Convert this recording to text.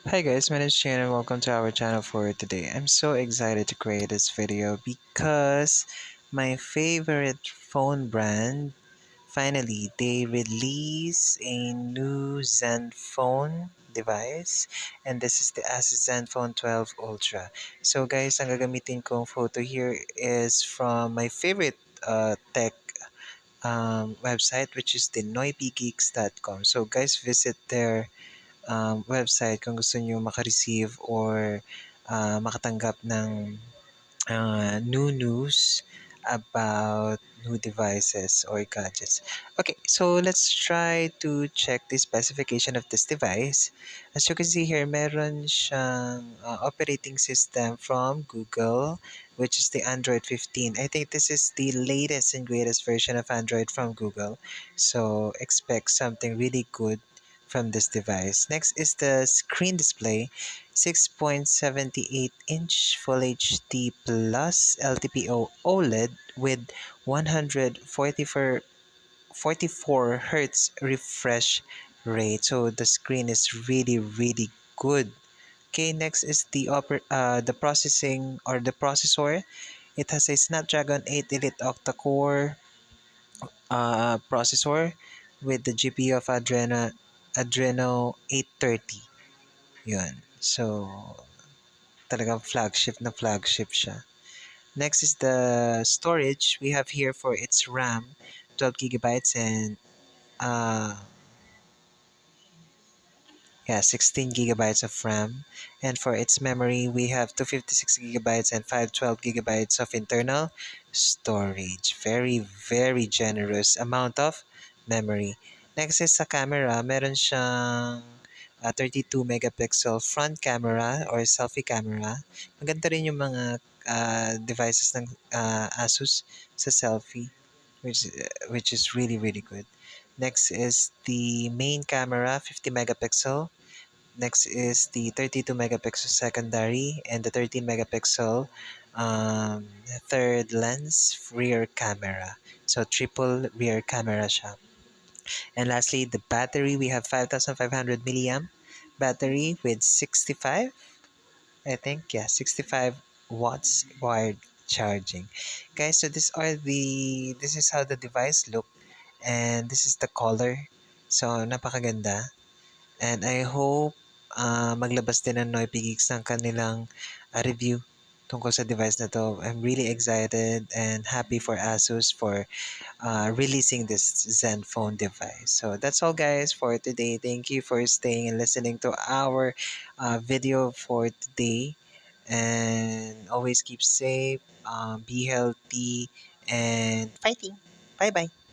Hi guys, my name is Chan and welcome to our channel for today. I'm so excited to create this video because my favorite phone brand finally they release a new Zenfone device and this is the Asus Zenfone 12 Ultra. So guys, ang gagamitin kong photo here is from my favorite tech website which is the noipgeeks.com. So guys, visit their website kung gusto nyo makareceive or makatanggap ng new news about new devices or gadgets. Okay, so let's try to check the specification of this device. As you can see here, meron siyang operating system from Google, which is the Android 15. I think this is the latest and greatest version of Android from Google. So expect something really good from this device. Next is the screen display. 6.78-inch Full HD Plus LTPO OLED with 144 Hz refresh rate. So the screen is really good. Okay, next is the processing or the processor. It has a Snapdragon 8 Elite octa-core processor with the GPU of Adreno 830. Yun. So, talagang flagship na flagship siya. Next is the storage. We have here for its RAM, 12 gigabytes and uh, 16 gigabytes of RAM. And for its memory, we have 256 gigabytes and 512 gigabytes of internal storage. Very generous amount of memory. Next is sa camera. Meron siyang 32 megapixel front camera or selfie camera. Maganda rin yung mga devices ng Asus sa selfie, which is really good. Next is the main camera, 50 megapixel. Next is the 32 megapixel secondary and the 13 megapixel third lens rear camera. So triple rear camera siya. And lastly, the battery, we have 5,500 milliamp battery with 65, I think, yeah, 65 watts wired charging. Guys, so this is how the device look and this is the color. So napakaganda. And I hope maglabas din ng Noipy Geeks ng kanilang review tungkol sa device na to. I'm really excited and happy for Asus for releasing this Zenfone device. So that's all guys for today. Thank you for staying and listening to our video for today. And always keep safe, be healthy, and fighting. Bye bye.